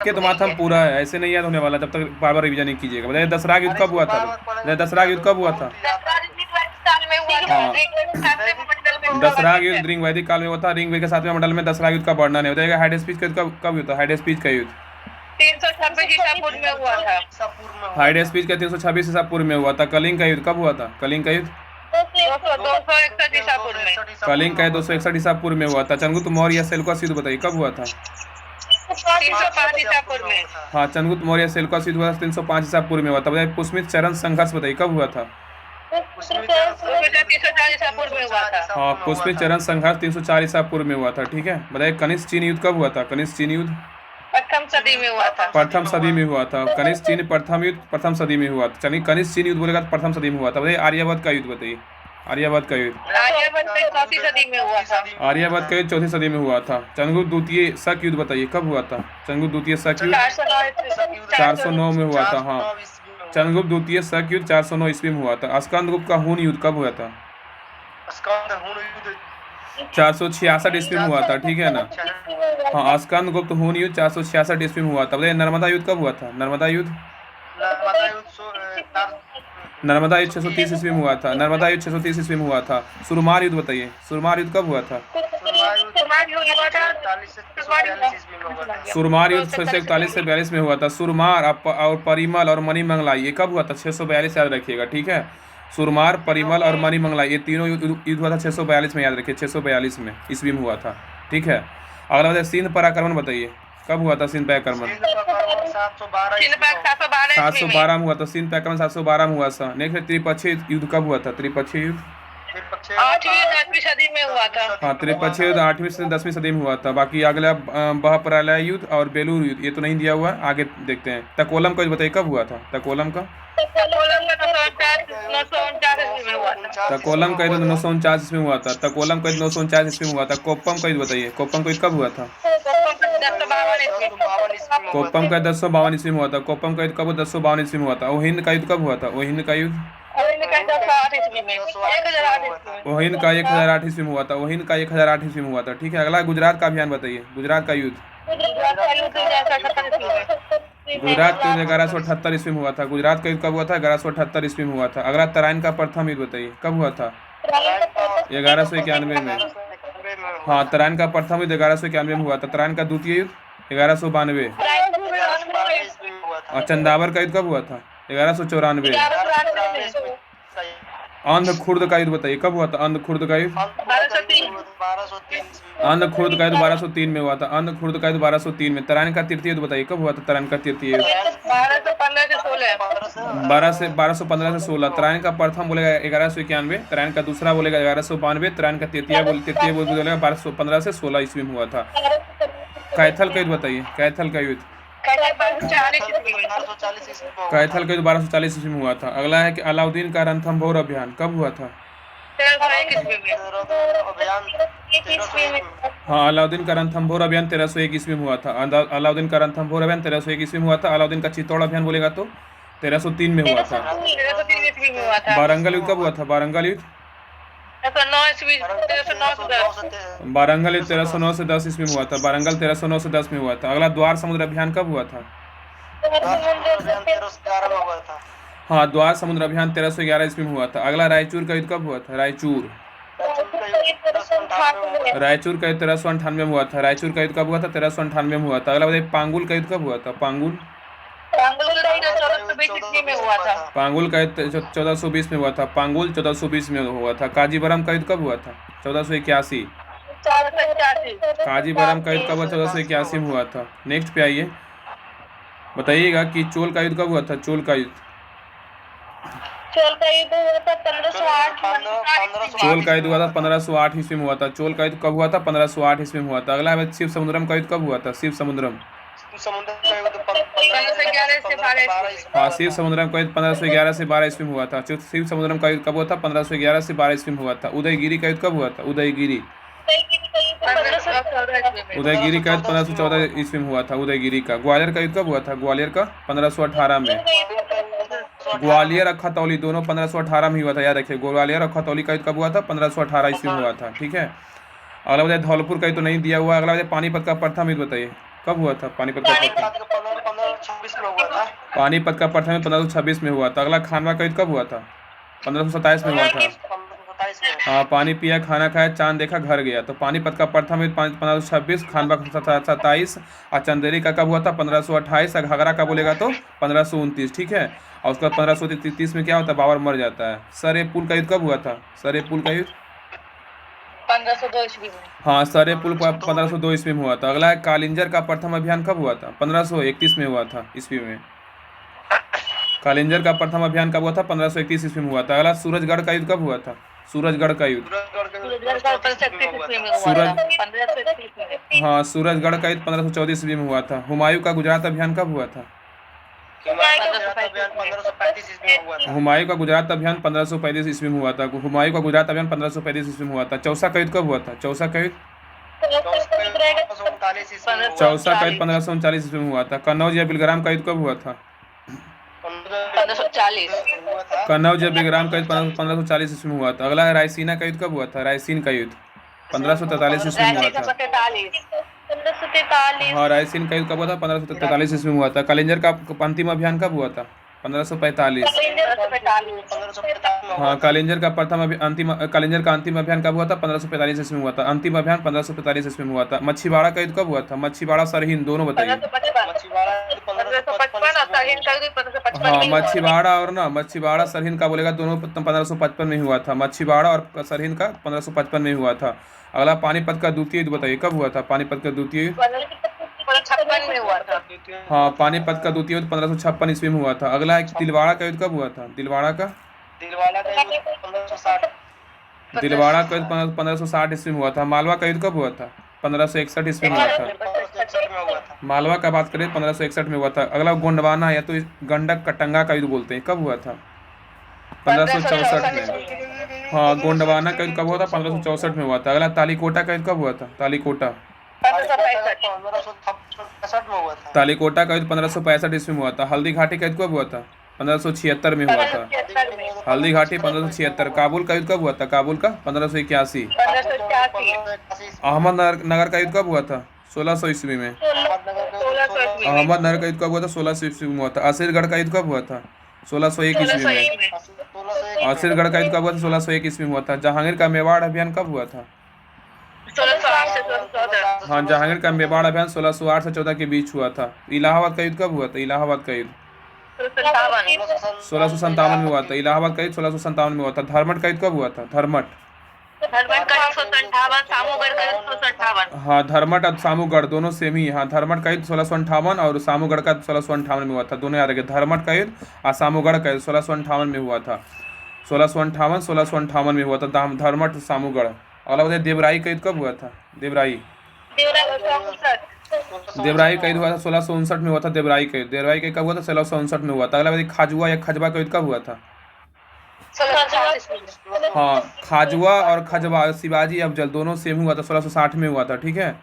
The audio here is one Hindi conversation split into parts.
के तो माथम पूरा है, ऐसे नहीं याद होने वाला जब तक बार बार रिवीजन नहीं कीजिएगा। बताइए दसरा युद्ध कब हुआ था? बताइए दसरा युद्ध कब हुआ था? हाँ, दसरा युद्ध रिंग वैदिक काल में हुआ था। रिंग वैदिक के 7वें मंडल में दसरा युद्ध का वर्णन है। बताइएगा हाइड स्पीच का युद्ध कब हुआ था? हाइड स्पीच का युद्ध 326 ईसा पूर्व में हुआ था। हाइड स्पीच का 326 ईसा पूर्व में हुआ था। कलिंग का युद्ध कब हुआ था? कलिंग का युद्ध 261 ईसा पूर्व में। कलिंग का 261 ईसा पूर्व में हुआ था। चंद्रगुप्त मौर्य या सेल्यूकस युद्ध बताइए कब हुआ था? 305 ईसा पूर्व में। हाँ, चंद्रगुप्त मौर्य सेल्यूकस युद्ध हुआ था 305 ईसा पूर्व में हुआ था। बताइए पुष्मित चरण संघर्ष बताइए कब हुआ था? 304 ईसा पूर्व में हुआ था। हाँ, पुष्मित चरण संघर्ष 304 ईसा पूर्व में हुआ था। ठीक है, बताइए कनिष्क चीन युद्ध कब हुआ था? कनिष्क चीन युद्ध प्रथम सदी में हुआ था। प्रथम सदी में हुआ था। कनिष्क चीन प्रथम युद्ध प्रथम सदी में हुआ था। चलिए कनिष्क चीन युद्ध बोलेगा तो प्रथम सदी में हुआ था। बताइए आर्यवत का युद्ध बताइए। आर्यवत का युद्ध आर्यभट्ट में चौथी सदी में हुआ था। आर्यवत का युद्ध चौथी सदी में हुआ था। चंद्रगुप्त द्वितीय शक युद्ध बताइए कब हुआ था? चंद्रगुप्त द्वितीय शक युद्ध 409 में हुआ था। हाँ, चंद्रगुप्त द्वितीय शक युद्ध 409 ईस्वी में हुआ था। स्कंदगुप्त का हून युद्ध कब हुआ था? 466 ईस्वी में हुआ था। ठीक है ना? हाँ, स्कंदगुप्त हून युद्ध 466 ईस्वी में हुआ था। बताइए नर्मदा युद्ध कब हुआ था? नर्मदा युद्ध 630 ईस्वी में हुआ था। नर्मदा युद्ध 630 ईस्वी में हुआ था। सुरमार युद्ध बताइए, सुरमार युद्ध कब हुआ था? सुरमार युद्ध 641 से 42 में हुआ था। सुरमार और परिमल और मणिमंगला ये कब हुआ था? 642 याद रखिएगा। ठीक है, सुरमार, परिमल और मणिमंगला ये तीनों युद्ध हुआ था 642 में, याद रखिए 642 में ईस्वी में हुआ था। ठीक है, अगला बताइए सिंध पराक्रमण बताइए कब हुआ था? सिंध पराक्रमण 712 में हुआ था। सिंध पराक्रमण 712 में हुआ था। नेक्स्ट है त्रिपक्षीय युद्ध कब हुआ था? त्रिपक्षीय युद्ध 8वीं सदी में हुआ था। हाँ, त्रिपक्षीय युद्ध 8वीं से 10वीं सदी में हुआ था। बाकी अगला बहप्रलय युद्ध और बेलूर युद्ध ये तो नहीं दिया हुआ है, आगे देखते हैं। तकोलम का युद्ध बताइए कब हुआ था? तकोलम का 949 ईस्वी में हुआ था। तकोलम का युद्ध 949 ईस्वी में हुआ था। कोप्पम का युद्ध बताइए, कोप्पम का युद्ध कब हुआ था? कोप्पम का 1052 ईस्वी में हुआ था। कोप्पम का युद्ध कब 1052 ईस्वी में हुआ था। ओहिंद का युद्ध कब हुआ था? ओहिंद का युद्ध ओहिंद का 1008 ईस्वी में हुआ था। ओहिंद का 1008 ईस्वी में हुआ था। ठीक है, अगला गुजरात का अभियान बताइए। गुजरात का युद्ध गुजरात का 1178 ईस्वी में हुआ था। गुजरात का युद्ध कब हुआ था? 1178 ईस्वी में हुआ था। अगला तराइन का प्रथम युद्ध बताइए कब हुआ था? 1191 में। हाँ, तराइन का प्रथम युद्ध 1191 में हुआ था। तराइन का द्वितीय युद्ध 1192। और चंदावर का युद्ध कब हुआ था? 1194। आंध्र खुर्द का युद्ध बताइए कब हुआ था? आंध्र खुर्द का युद्ध आंध्र खुर्द का युद्ध 1203 में हुआ था। आंध्र खुर्द का युद्ध 1203 में। तराइन का तृतीय युद्ध बताइए कब हुआ था? तराइन का तृतीय युद्ध 1215 से 16। तराइन का प्रथम बोलेगा 1191। तराइन का दूसरा बोलेगा 1192। तराइन का तृतीय बोलेगा 1215 से 16 ईस्वी में हुआ था। कैथल का युद्ध बताइए। कैथल का युद्ध कैथल का युद्ध 1240 ईस्वी में हुआ था। अगला है कि अलाउद्दीन का रणथंभौर अभियान कब हुआ था? हाँ, अलाउद्दीन का रणथंभौर अभियान 1301 ईस्वी में हुआ था। अलाउद्दीन का रणथंभौर अभियान 1301 ईस्वी में हुआ था। अलाउद्दीन का चित्तौड़ अभियान बोलेगा तो 1303 में हुआ था। वारंगल युद्ध कब हुआ था? वारंगल युद्ध वारंगल युद्ध 1309 से 10 ईस्वी में हुआ था। वारंगल 1309 से 10 में हुआ था। अगला द्वार समुद्र अभियान कब हुआ था? हाँ, द्वार समुद्र अभियान 1311 ईस्वी में हुआ था। अगला रायचूर का युद्ध कब हुआ था? रायचूर का युद्ध 1398 में हुआ था। रायचूर का युद्ध कब हुआ था? 1398 में हुआ था। अगला बताइए पांगुल का युद्ध कब हुआ था? पांगुल पांगुल का युद्ध 1420 में हुआ था। पांगुल 1420 में हुआ था। काजीबरम का युद्ध कब हुआ था? 1481। काजीबरम का युद्ध कब हुआ? 1481 में हुआ था। नेक्स्ट पे आइए, बताइएगा कि चोल का युद्ध कब हुआ था? चोल का युद्ध चोल का युद्ध हुआ था 1508 चोल का युद्ध हुआ था 1508 ईस्वी में हुआ था। चोल का युद्ध कब हुआ था? 1508 ईस्वी में हुआ था। अगला है शिव समुद्रम का युद्ध कब हुआ था? शिव समुद्रम हाँ, शिव समुद्रम का युद्ध 1511 से 12 ईस्वी में हुआ था। शिव समुद्रम का युद्ध कब हुआ था? 1511 से 12 ईस्वी में हुआ था। उदयगिरी का युद्ध कब हुआ था? उदयगिरी का युद्ध 1514 ईस्वी में हुआ था। उदयगिरी का। ग्वालियर का युद्ध कब हुआ था? ग्वालियर का 1518 में। ग्वालियर और खतौली दोनों 1518 में हुआ था, याद रखिए। ग्वालियर और खतौली का युद्ध कब हुआ था? 1518 ईस्वी में हुआ था। ठीक है, अगला बताइए धौलपुर का युद्ध तो नहीं दिया हुआ। अगला बताइए पानीपत का प्रथम युद्ध बताइए। कब हुआ था पानीपत का प्रथम? 1526 में हुआ था। पानीपत का प्रथम 1526 में हुआ था। अगला खानवा का युद्ध कब हुआ था? 1527 में हुआ था। 1527 में। हाँ, पानी पिया, खाना खाया, चांद देखा, घर गया। तो पानीपत का प्रथम युद्ध 1526, खानवा का 27 और चंदेरी का कब हुआ था? 1528। घाघरा का बोलेगा तो 1529, ठीक है। और उसके बाद 1530 में क्या होता है? बाबर मर जाता है। सर पुल का युद्ध कब हुआ था? सर पुल का युद्ध 1502 ईस्वी में। हाँ, सर पुल 1502 ईस्वी में हुआ था। अगला है कालिंजर का प्रथम अभियान कब हुआ था? 1531 में हुआ था ईस्वी में। कालिंजर का प्रथम अभियान कब हुआ था? 1531 ईस्वी में हुआ था। अगला सूरजगढ़ का युद्ध कब हुआ था? सूरजगढ़ का युद्ध सूरजगढ़ का 1536 ईस्वी में हुआ सूरज था। 1536 में। हाँ, सूरजगढ़ का युद्ध 1514 ईस्वी में हुआ था। हुमायूं का गुजरात अभियान कब हुआ था? हुमायूं का गुजरात अभियान 1535 ईस्वी में हुआ था। हुमायूं का गुजरात अभियान 1535 ईस्वी में हुआ था। चौसा का युद्ध कब हुआ था? चौसा का युद्ध 1539 ईस्वी में हुआ था। कन्नौज या बिलग्राम का युद्ध कब हुआ था? 1540। कन्नौज या बिलग्राम का युद्ध 1540 ईस्वी में हुआ था। अगला है रायसीना का युद्ध कब हुआ था? रायसीन का युद्ध 1543 ईस्वी में हुआ था। 1543। हाँ, रायसीन का युद्ध कब हुआ था? 1543 ईस्वी में हुआ था। कालिंजर का अंतिम अभियान कब हुआ था? 1545। हाँ, कालिंजर का अंतिम अभियान कब हुआ था? 1545 ईस्वी में हुआ था। अंतिम अभियान 1545 ईस्वी में हुआ था। मच्छीवाड़ा का युद्ध कब हुआ था? मच्छीवाड़ा सरहिंद दोनों बताइए। 1555 हाँ, मच्छीवाड़ा सरहिंद का बोलेगा दोनों 1555 में हुआ था। मच्छीवाड़ा और सरहिंद का 1555 में हुआ था। अगला पानीपत का द्वितीय युद्ध बताइए, कब हुआ था पानीपत का द्वितीय युद्ध? 1556 में हुआ था। हाँ, पानीपत का द्वितीय युद्ध 1556 ईस्वी में हुआ था। अगला है दिलवाड़ा का युद्ध कब हुआ था? दिलवाड़ा का युद्ध 1560 ईस्वी में हुआ था। मालवा का युद्ध कब हुआ था? 1561 ईस्वी में हुआ था। मालवा का बात करें 1561 में हुआ था। अगला गोंडवाना या तो गंडक कटंगा का युद्ध बोलते हैं, कब हुआ था? 1564 में। हाँ, गोंडवाना का युद्ध कब हुआ था? 1564 में हुआ था। अगला तालीकोटा का युद्ध कब हुआ था? तालीकोटा 1565 में हुआ था। तालीकोटा का युद्ध 1565 ईस्वी में हुआ था। हल्दी घाटी का युद्ध कब हुआ था? 1576 में हुआ था। हल्दी घाटी 1576। काबुल का युद्ध कब हुआ था? काबुल का 1581। 1581। अहमदनगर का युद्ध कब हुआ था? 1600 ईस्वी में। अहमदनगर का युद्ध कब हुआ था? 1600 ईस्वी में हुआ था। असीरगढ़ का युद्ध कब हुआ था? 1601 ईस्वी में। असीरगढ़ का युद्ध कब हुआ था? 1601 ईस्वी में हुआ था। जहांगीर का मेवाड़ अभियान कब हुआ था? 1608 से 1614। हाँ, जहांगीर का मेवाड़ अभियान 1608 से 14 के बीच हुआ था। इलाहाबाद का युद्ध कब हुआ था? इलाहाबाद का युद्ध 1657 में हुआ था। इलाहाबाद का युद्ध 1657 में हुआ था। धर्मट का युद्ध कब हुआ था? धर्मट धर्मट का 158, सामूगढ़ का 158। हाँ, धर्मट और सामूगढ़ दोनों सेम ही। हाँ, धर्मट का युद्ध 1658 और सामूगढ़ का 1658 में हुआ था। दोनों याद रखे, धर्मट का युद्ध और सामूगढ़ का युद्ध 1658 में हुआ था। 1658 में हुआ था धर्मट सामूगढ़। और बताइए देवराई का युद्ध कब हुआ था? देवराई का युद्ध हुआ था 1659 में हुआ था। देवराई का युद्ध कब हुआ था? 1659 में हुआ था। अगला बताइए खाजुआ या खजवा का युद्ध कब हुआ था? हाँ, खाजुआ और खजवा शिवाजी अफजल दोनों सेम हुआ था, 1660 में हुआ था, ठीक है।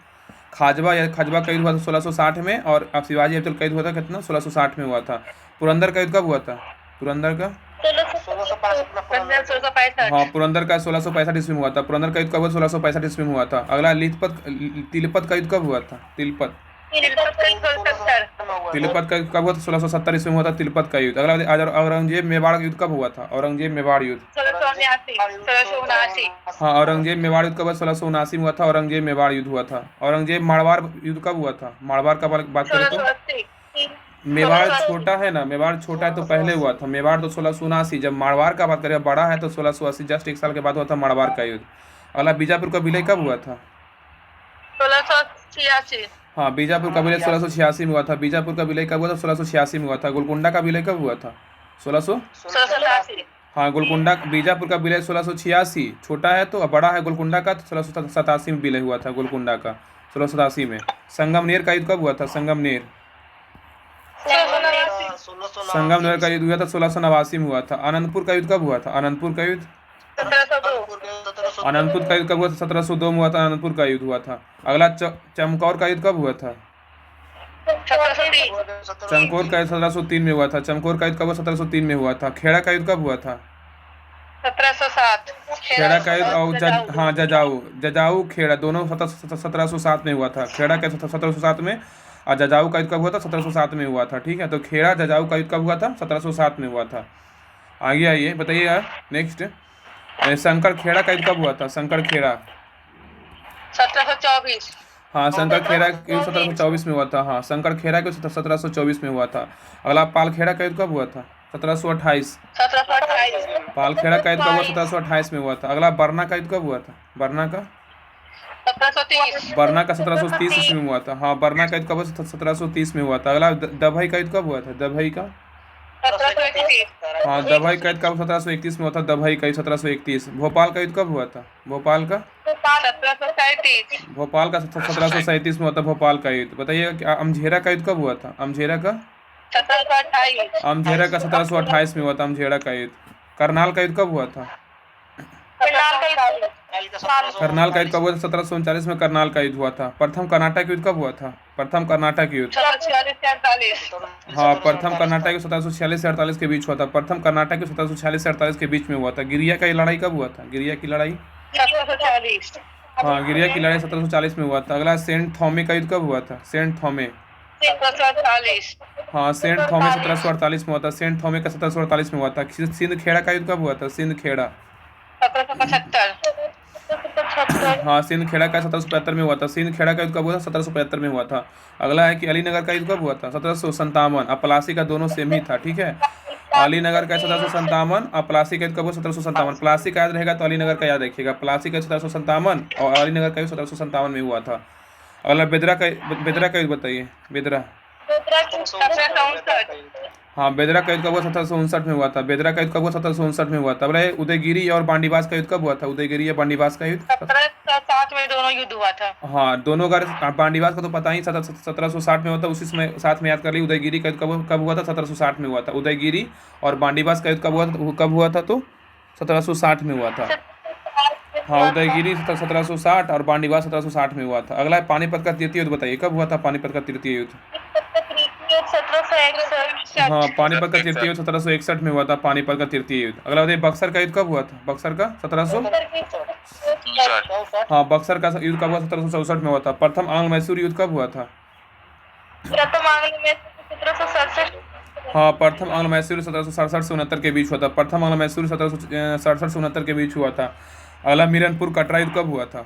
खाजवा या खजवा का युद्ध हुआ था 1660 में और अब शिवाजी अफजल का युद्ध हुआ था कितना? 1660 में हुआ था। पुरंदर का युद्ध कब हुआ था? पुरंदर का 1665। हाँ, पुरंदर का 1665 ईस्वी में हुआ था। पुरंदर का युद्ध कब हुआ? 1665 ईस्वी में हुआ था। अगला तिलपत का युद्ध कब हुआ था? तिलपत का युद्ध कब हुआ था? 1670 ईस्वी में हुआ था तिलपत का युद्ध। अगला औरंगजेब मेवाड़ युद्ध कब हुआ था? औरंगजेब मेवाड़ युद्ध 1679। हाँ, औरंगजेब मेवाड़ युद्ध कब हुआ? 1679 में हुआ था। औरंगजेब मेवाड़ युद्ध हुआ था। औरंगजेब मारवाड़ युद्ध कब हुआ था? मारवाड़ का बात करें तो मेवाड़ छोटा है ना, मेवाड़ छोटा है तो पहले हुआ था। मेवाड़ तो 1679। जब मारवाड़ का बात करें बड़ा है तो 1680, जस्ट एक साल के बाद हुआ था मारवाड़ का युद्ध। अगला बीजापुर का विलय कब हुआ था? 1686। हाँ, बीजापुर का विलय 1686 में हुआ था। बीजापुर का विलय कब हुआ था? 1686 में हुआ था। गोलकुंडा का विलय कब हुआ था? 1687। हाँ, बीजापुर का विलय 1686 छोटा है तो बड़ा है गोलकुंडा का, तो 1687 में विलय हुआ था गोलकुंडा का, 1687 में। संगमनेर का युद्ध कब हुआ था? संगमनेर का युद्ध हुआ था 1689 में हुआ था। अनंतपुर का युद्ध कब हुआ था? अनंतपुर का युद्ध कब हुआ था? 1702 में हुआ था। अनंतपुर का युद्ध हुआ था। अगला चमकौर का युद्ध कब हुआ था? चमकौर का युद्ध 1703 में हुआ था। चमकौर का युद्ध कब हुआ? 1703 में हुआ था। खेड़ा का युद्ध कब हुआ था? 1707। खेड़ा का युद्ध और जजाऊ खेड़ा दोनों 1707 में हुआ था। खेड़ा का 1707 में और जजाऊ का युद्ध कब हुआ था? 1707 में हुआ था। ठीक है, तो खेड़ा जजाऊ का युद्ध कब हुआ था? 1707 में हुआ था। आगे आइए, बताइए यार नेक्स्ट। शंकर खेड़ा का युद्ध कब हुआ था? शंकर खेड़ा, 1724। हाँ शंकर खेड़ा का युद्ध 1724 में हुआ था। हाँ शंकर खेड़ा का युद्ध 1724 में हुआ था। अगला पाल खेड़ा का युद्ध कब हुआ था? 1728। 1728। पाल खेड़ा का युद्ध कब हुआ? 1728 में हुआ था। अगला बरना का युद्ध कब हुआ था? बरना का 1730। बरना का 1730 ईस्वी में हुआ था। हाँ बरना का युद्ध कब हुआ? 1730 में हुआ था। अगला दभई का युद्ध कब हुआ था? दभई का 1731। हाँ दभई का युद्ध कब? 1731 में हुआ था। दभई का युद्ध 1731। भोपाल का युद्ध कब हुआ था? भोपाल का 1737। भोपाल का 1737 में हुआ था भोपाल का युद्ध। बताइए कि अमझेरा का युद्ध कब हुआ था? अमझेरा का 1728। अमझेरा का 1728 में हुआ था अमझेरा का युद्ध। करनाल का युद्ध कब हुआ था? करनाल का युद्ध कब हुआ था? 1739 में करनाल का युद्ध हुआ था। प्रथम कर्नाटक युद्ध कब हुआ था? प्रथम कर्नाटक युद्ध, 1746। हाँ प्रथम कर्नाटक युद्ध 1746 से 48 के बीच हुआ था। प्रथम कर्नाटक युद्ध 1746 से 48 के बीच में हुआ था। गिरिया की लड़ाई कब हुआ था? गिरिया की लड़ाई, 1740। हाँ गिरिया की लड़ाई 1740 में हुआ था। अगला सेंट थॉमे का युद्ध कब हुआ था? सेंट थॉमे, 1748। हाँ सेंट थॉमे 1748 में हुआ था। सेंट थॉमे का 1748 में हुआ था। सिंध खेड़ा का युद्ध कब हुआ था? सिंध खेड़ा, 1775। हाँ सिंध खेड़ा का 1775 में हुआ था। सिंध खेड़ा का युद्ध कब हुआ था? 1775 में हुआ था। अगला है कि अलीनगर का युद्ध कब हुआ था? 1757। और प्लासी का दोनों सेम ही था। ठीक है, अलीनगर का 1757 और प्लासी का युद्ध कब हुआ? 1757। प्लासी का याद रहेगा तो अलीनगर का याद रखिएगा। प्लासी का 1757 और अलीनगर का युद्ध 1757 में हुआ था। अगला बेदरा का युद्ध बताइए। बेदरा, 1764। हाँ बेदरा का युद्ध कब हुआ? 1759 में हुआ था। बेदरा का युद्ध कब हुआ? 1759 में हुआ था। बोले उदयगिरी और बांडीबास का युद्ध कब हुआ था? उदयगिरी या बांडीबास का युद्ध 1707 में दोनों युद्ध हुआ था। हाँ दोनों का, बांडीबास का तो पता ही 1760 में हुआ था। उसी समय साथ में याद कर ली। उदयगिरी का युद्ध कब हुआ था? 1760 में हुआ था। उदयगिरी और बांडीबास का युद्ध कब हुआ था? तो 1760 में हुआ था। हाँ उदयगिरी 1760 और बांडीबास 1760 में हुआ था। अगला है पानीपत का तृतीय युद्ध बताइए। कब हुआ था पानीपत का तृतीय युद्ध? 1761। हाँ पानीपत का तृतीय युद्ध 1761 में हुआ था। पानीपत का तृतीय युद्ध। अगला बताइए बक्सर का युद्ध कब हुआ था? बक्सर का 1700, हाँ बक्सर का युद्ध कब हुआ? 1764 में हुआ था। प्रथम आंग्ल मैसूर युद्ध कब हुआ था? प्रथम आंग्ल में 1767। हाँ प्रथम आंग्ल मैसूर 1767 से 69 के बीच हुआ था। प्रथम आंग्ल मैसूर 1767 से 69 के बीच हुआ था। अगला मीरनपुर कटरा युद्ध कब हुआ था?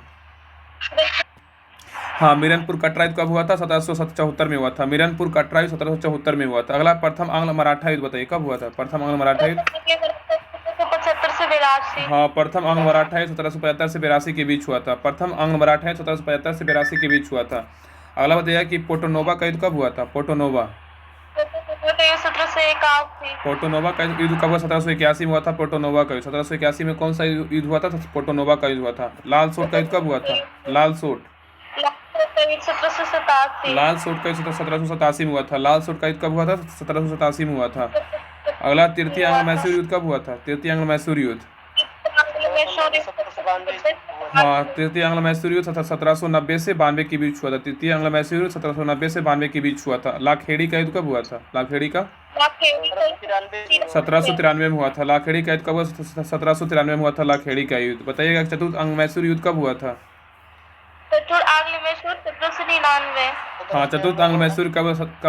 हाँ मीरनपुर कटरा युद्ध कब हुआ था? 1774 में हुआ था। मीरनपुर कटरा युद्ध 1774 में हुआ था। अगला प्रथम आंग्ल मराठा युद्ध बताइए। कब हुआ था प्रथम आंग्ल मराठा युद्ध? 1775 से 82। हाँ प्रथम आंग्ल मराठा युद्ध 1775 से 82 के बीच हुआ था। प्रथम आंग्ल मराठा युद्ध 1775 से 82 के बीच हुआ था। अगला बताइए कि पोर्टोनोवा का युद्ध कब हुआ था? पोर्टोनोवा, 1781। पोर्टोनोवा का युद्ध कब हुआ? 1781 में हुआ था। पोर्टोनोवा का युद्ध 1781 में कौन सा युद्ध हुआ था? पोर्टोनोवा का युद्ध हुआ था। लाल सोट का युद्ध कब हुआ था? लाल सोट, 1787। लाल सोट का युद्ध 1787 में हुआ था। लाल सोट का युद्ध कब हुआ था? 1787 में हुआ था। अगला तृतीय आंग्ल मैसूर युद्ध कब हुआ था? तृतीय आंग्ल मैसूर युद्ध, हाँ तृतीय आंग्ल मैसूर युद्ध 1790 से 92 के बीच हुआ था। तृतीय आंग्ल मैसूर युद्ध 1790 से 92 के बीच हुआ था। लाखेड़ी का युद्ध कब हुआ था? लाखेड़ी का 1793 में हुआ था। लाखेड़ी का युद्ध कब हुआ? 1793 में हुआ था लाखेड़ी का युद्ध। बताइएगा चतुर्थ आंग्ल मैसूर युद्ध कब हुआ था? चतुर्थ आंग्ल मैसूर 1799। हाँ चतुर्थ आंग्ल मैसूर कब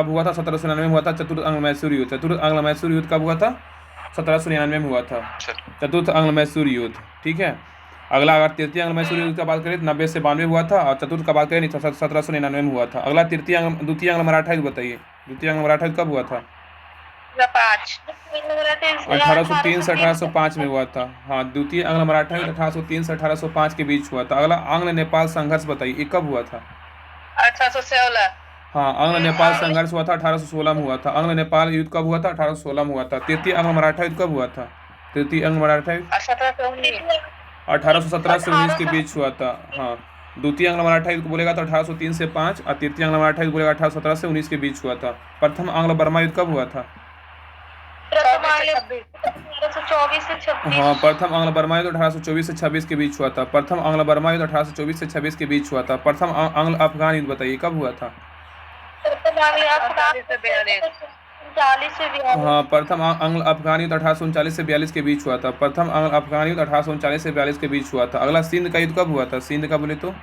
हुआ था? 1799 में हुआ था चतुर्थ आंग्ल मैसूर युद्ध। चतुर्थ आंग्ल मैसूर युद्ध कब हुआ था? 1799 में हुआ था चतुर्थ आंग्ल मैसूर युद्ध। ठीक है, अगला अगर तृतीय आंग्ल मैसूर युद्ध का बात करें तो 90 से 92 हुआ था। और चतुर्थ का बात करें 1799 में हुआ था। अगला द्वितीय आंग्ल मराठा युद्ध बताइए। द्वितीय आंग्ल मराठा युद्ध कब हुआ था? 1803 से 1805 में हुआ था। हाँ द्वितीय आंग्ल मराठा युद्ध 1803 से 1805 के बीच हुआ था। अगला आंग्ल नेपाल संघर्ष बताइए, ये कब हुआ था? 1816। हाँ आंग्ल नेपाल संघर्ष हुआ था 1816 में हुआ था। आंग्ल नेपाल युद्ध कब हुआ था? 1816 में हुआ था। तृतीय आंग्ल मराठा युद्ध कब हुआ था? तृतीय आंग्ल मराठा युद्ध 1817 से 19 के बीच हुआ था। हाँ द्वितीय आंग्ल मराठा युद्ध बोलेगा तो 1803 से 5 और तृतीय आंग्ल मराठा युद्ध बोलेगा 1817 से 19 के बीच हुआ था। प्रथम आंग्ल बर्मा युद्ध कब हुआ था? 1824 से 26। हाँ प्रथम आंग्ल बर्मा युद्ध 1824 से 26 के बीच हुआ था। प्रथम आंग्ल बर्मा युद्ध 1824 से 26 के बीच हुआ था। प्रथम आंग्ल अफगान युद्ध बताइए कब हुआ था? हाँ प्रथम आंग्ल अफगान युद्ध 1839 से 42 के बीच हुआ था। प्रथम आंग्ल अफगान युद्ध 1839 से 42 के बीच हुआ था। अगला सिंध का युद्ध कब हुआ था? सिंध का बोले तो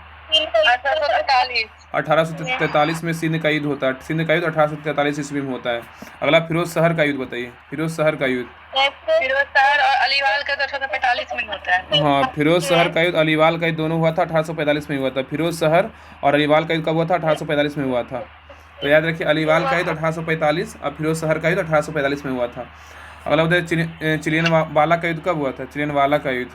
1843 में सिंध का युद्ध होता है। सिंध का युद्ध 1843 ईस्वी में होता है। अगला फिरोज शहर का युद्ध बताइए, फिरोज शहर का युद्ध। फिरोज शहर और अलीवाल का 1845 में होता है। हाँ, फिरोज शहर का युद्ध, अलीवाल का युद्ध दोनों हुआ था 1845 में हुआ था। फिरोज शहर और अलीवाल का युद्ध कब हुआ था? 1845 में हुआ था। तो याद रखिए, अलीवाल का युद्ध 1845 और फिरोज शहर का युद्ध 1845 में हुआ था। अगला बताइए, चिलियन वाला का युद्ध कब हुआ था? चिलियन वाला का युद्ध।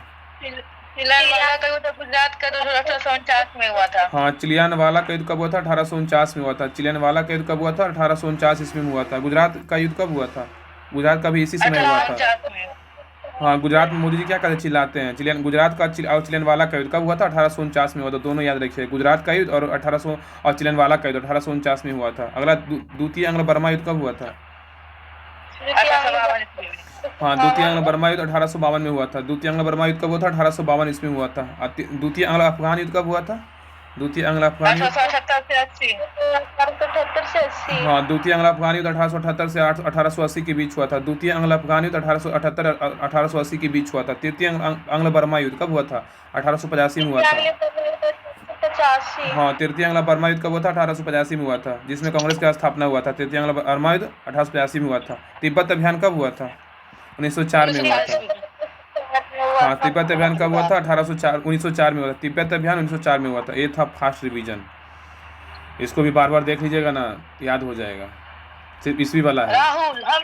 चिलियान का युद्ध गुजरात का 1849 में हुआ था। हाँ, चिलियन वाला का युद्ध कब हुआ था? 1849 में हुआ था। चिलियन वाला का युद्ध कब हुआ था? 1849 ईस्वी में हुआ था। गुजरात का युद्ध कब हुआ था? गुजरात का भी इसी समय हुआ था। 1849 में। हाँ, गुजरात में मोदी जी क्या कहते चिल्लाते हैं? चिलियन गुजरात का और चिलियन वाला का युद्ध कब हुआ था? 1849 में हुआ था। दोनों याद रखिए, गुजरात का युद्ध और 1800 और चिलियन वाला का युद्ध 1849 में हुआ था। अगला द्वितीय आंग्ल बर्मा युद्ध कब हुआ था? 1852 ईस्वी में। हाँ, द्वितीय आंग्ल बर्मा युद्ध 1852 में हुआ था। द्वितीय आंग्ल बर्मा युद्ध कब हुआ था? 1852 ईस्वी में हुआ था। द्वितीय आंग्ल अफगान युद्ध कब हुआ था? द्वितीय आंग्ल अफगान युद्ध, 1878 से 80। हाँ, द्वितीय आंग्ल अफगान युद्ध 1878 से 1880 के बीच हुआ था। द्वितीय आंग्ल अफगान युद्ध 1878 1880 के बीच हुआ था। तृतीय आंग्ल बर्मा युद्ध कब हुआ था? 1885 में हुआ था। हाँ, तृतीय आंग्ल बर्मा युद्ध कब हुआ था? 1885 में हुआ था, जिसमें कांग्रेस का स्थापना हुआ था। तृतीय आंग्ल बर्मा युद्ध 1885 में हुआ था। तिब्बत अभियान कब हुआ था? 1904 में हुआ था। हाँ, तिब्बत अभियान कब हुआ था? 1904 में हुआ था। तिब्बत अभियान 1904 में हुआ था। ये था फास्ट रिवीजन। इसको भी बार बार देख लीजिएगा ना, याद हो जाएगा। सिर्फ ईस्वी वाला है। राहुल, हम